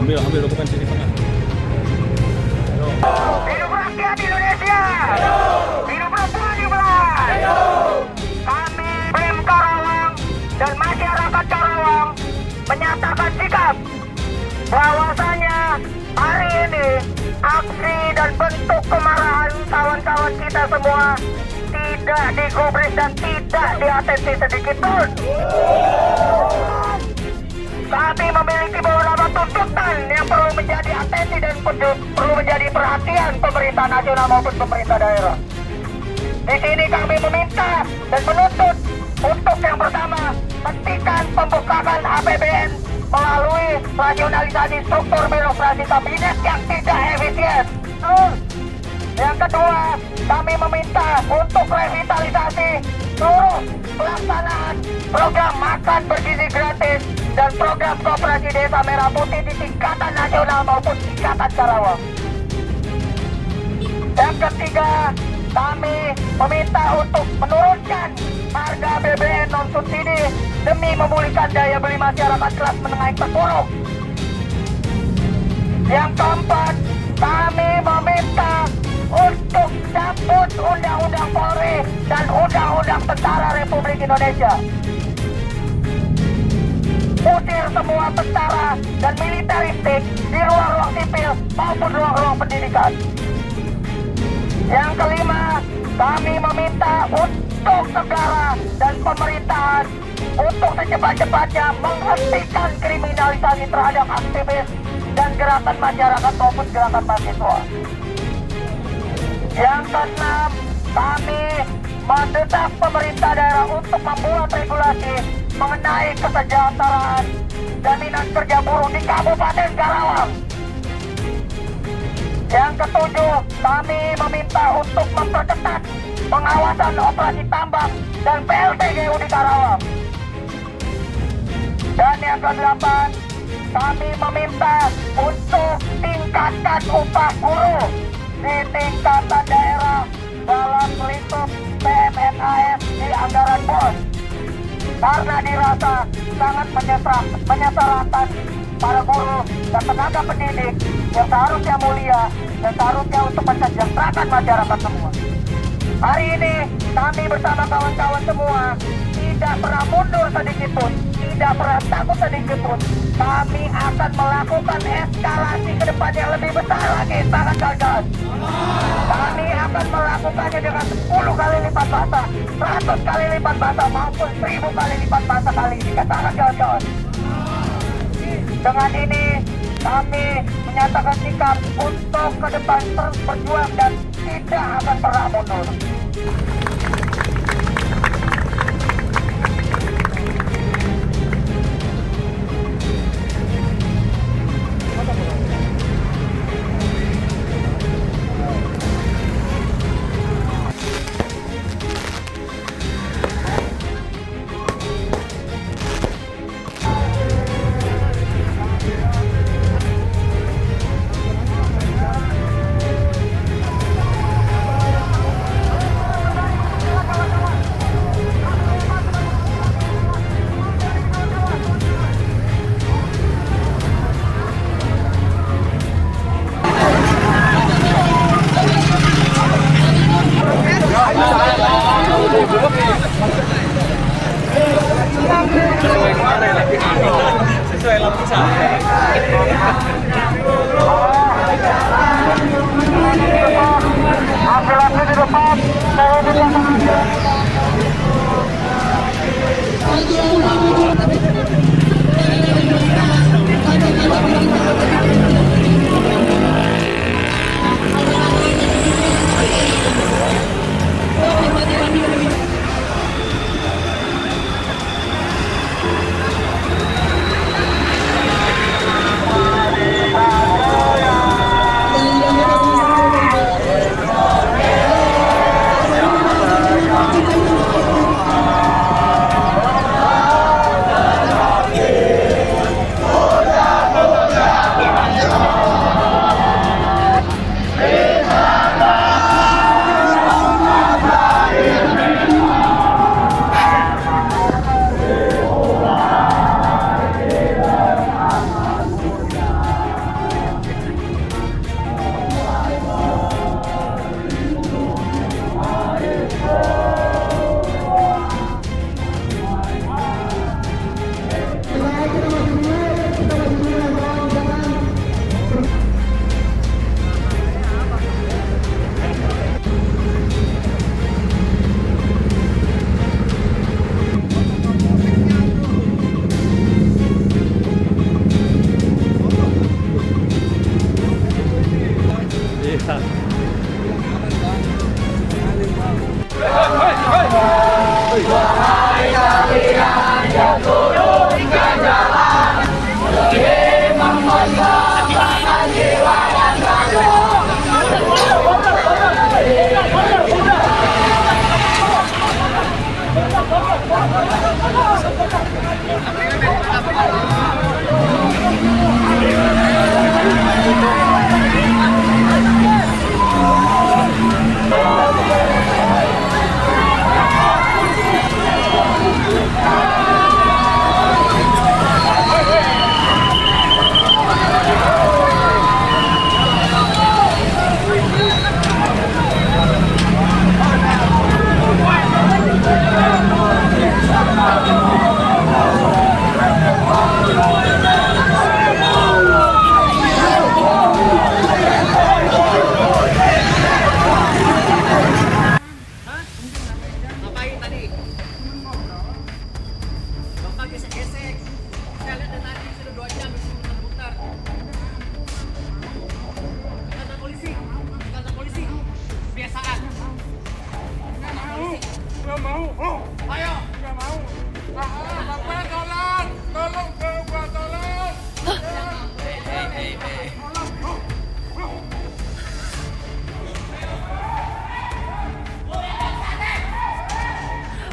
Ambil dokumen sini tengah. Hidup rakyat Indonesia. Hidup Rasulullah. Kami BEM Karawang dan masyarakat Karawang menyatakan sikap bahwasanya hari ini aksi dan bentuk kemarahan kawan-kawan kita semua tidak digubris dan tidak diatensi sedikit pun. Kami memiliki beberapa tuntutan yang perlu menjadi atensi dan perlu menjadi perhatian pemerintah nasional maupun pemerintah daerah. Di sini kami meminta dan menuntut untuk yang pertama, hentikan pembengkakan APBN melalui rasionalisasi struktur birokrasi kabinet yang tidak efisien. Yang kedua, kami meminta untuk revitalisasi seluruh pelaksanaan program makan bergizi gratis dan program koperasi desa merah putih di tingkatan nasional maupun tingkatan Karawang. Yang ketiga, kami meminta untuk menurunkan harga BBM non subsidi demi memulihkan daya beli masyarakat kelas menengah yang terpuruk. Yang keempat, kami meminta untuk cabut Undang-Undang Polri dan Undang-Undang Tentara Republik Indonesia. Usir semua tentara dan militeristik di ruang-ruang sipil maupun ruang-ruang pendidikan. Yang kelima, kami meminta untuk negara dan pemerintahan untuk secepat-cepatnya menghentikan kriminalisasi terhadap aktivis dan gerakan masyarakat maupun gerakan mahasiswa. Yang keenam, kami mendesak pemerintah daerah untuk membuat regulasi mengenai kesejahteraan jaminan kerja buruh di Kabupaten Karawang. Yang ketujuh, kami meminta untuk memperketat pengawasan operasi tambang dan PLTGU di Karawang. Dan yang kedelapan, kami meminta untuk tingkatkan upah buruh di tingkatan daerah dalam lingkup PMNAS di anggaran BOS, karena dirasa sangat menyesalkan para guru dan tenaga pendidik yang seharusnya mulia dan seharusnya untuk mensejahterakan masyarakat semua. Hari ini kami bersama kawan-kawan semua tidak pernah mundur sedikit pun, tidak pernah takut sedikit pun. Kami akan melakukan eskalasi ke depan yang lebih besar lagi, sangat gagal. Kami akan melakukannya dengan 10 kali lipat masa, 100 kali lipat masa, maupun 1000 kali lipat masa kali ini. Sangat gagal. Dengan ini kami menyatakan sikap untuk ke depan terus berjuang dan tidak akan pernah mundur. Sesuai lapisan. Laki-laki di depan, saya di belakang.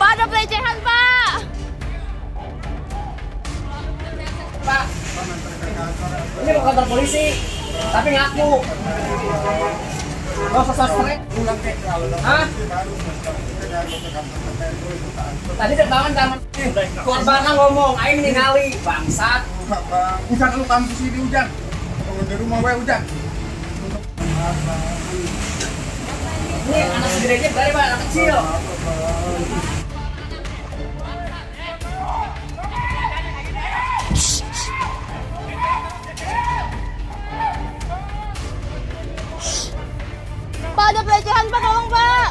Pak, ada pelecehan, Pak. Pak, ini mau kantor polisi, tapi ngaku. Gak usah sosmed. Hah? Tadi terbangun taman. Korban ngomong, aing ningali bangsat. Hujan lu kampus ini hujan. Di rumah gue hujan. Ini anak segede dari Pak, anak kecil. Pak, ada pelecehan, Pak. Tolong, Pak.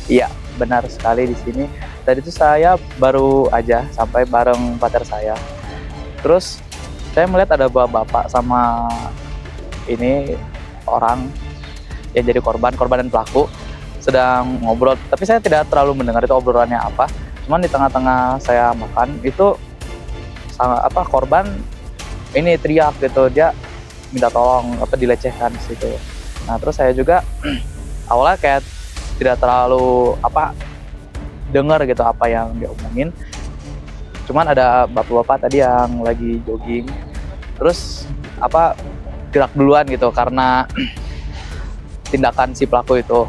Iya, benar sekali di sini. Tadi itu saya baru aja sampai bareng pacar saya. Terus saya melihat ada bapak sama ini orang yang jadi korban dan pelaku sedang ngobrol. Tapi saya tidak terlalu mendengar itu obrolannya apa. Cuman di tengah-tengah saya makan itu korban ini teriak gitu, dia minta tolong dilecehkan di situ. Nah terus saya juga awalnya kayak tidak terlalu dengar gitu apa yang dia omongin. Cuman ada bapak-bapak tadi yang lagi jogging, terus gerak duluan gitu karena tindakan si pelaku itu.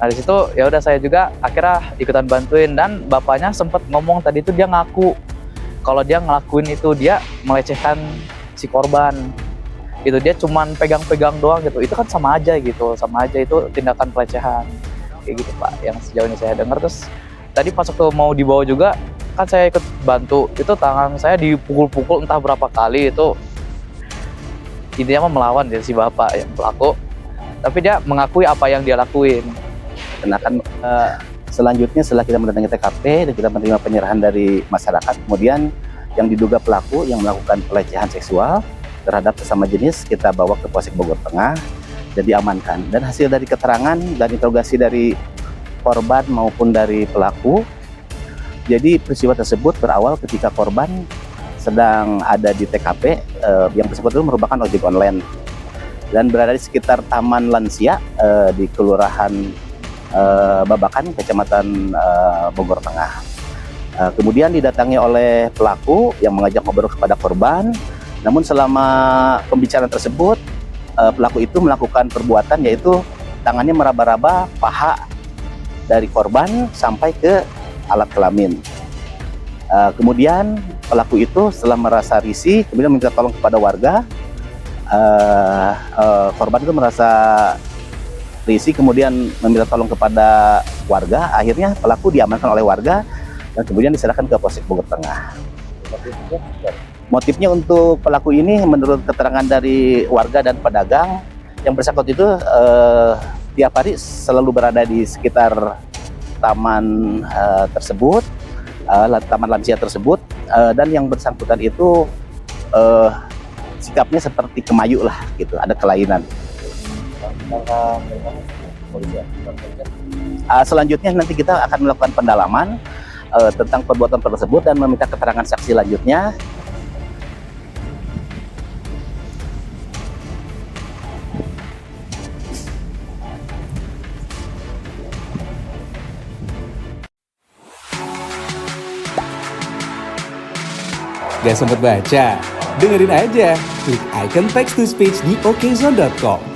Nah di situ ya udah saya juga akhirnya ikutan bantuin, dan bapaknya sempat ngomong tadi itu dia ngaku kalau dia ngelakuin itu, dia melecehkan si korban. gitu, dia cuman pegang-pegang doang gitu, itu kan sama aja gitu, sama aja itu tindakan pelecehan kayak gitu Pak, yang sejauh ini saya dengar. Terus tadi pas waktu mau dibawa juga kan saya ikut bantu, itu tangan saya dipukul-pukul entah berapa kali, itu intinya mah melawan dia si bapak yang pelaku, tapi dia mengakui apa yang dia lakuin. Kenakan selanjutnya setelah kita mendatangi TKP dan kita menerima penyerahan dari masyarakat, kemudian yang diduga pelaku yang melakukan pelecehan seksual terhadap sesama jenis kita bawa ke Polsek Bogor Tengah dan diamankan. Dan hasil dari keterangan dan interogasi dari korban maupun dari pelaku, jadi peristiwa tersebut berawal ketika korban sedang ada di TKP yang tersebut itu merupakan ojek online dan berada di sekitar Taman Lansia di Kelurahan Babakan, Kecamatan Bogor Tengah. Kemudian didatangi oleh pelaku yang mengajak ngobrol kepada korban. Namun selama pembicaraan tersebut, pelaku itu melakukan perbuatan yaitu tangannya meraba-raba paha dari korban sampai ke alat kelamin. Kemudian pelaku itu setelah merasa risih, kemudian minta tolong kepada warga. Korban itu merasa risih kemudian meminta tolong kepada warga. Akhirnya pelaku diamankan oleh warga dan kemudian diserahkan ke Polsek Bogor Tengah. Motifnya untuk pelaku ini menurut keterangan dari warga dan pedagang yang bersangkutan itu tiap hari selalu berada di sekitar taman tersebut, taman lansia tersebut, dan yang bersangkutan itu sikapnya seperti kemayu lah gitu, ada kelainan. Selanjutnya nanti kita akan melakukan pendalaman tentang perbuatan tersebut dan meminta keterangan saksi lanjutnya. Gak sempet baca? Dengerin aja, klik icon text to speech di okezone.com.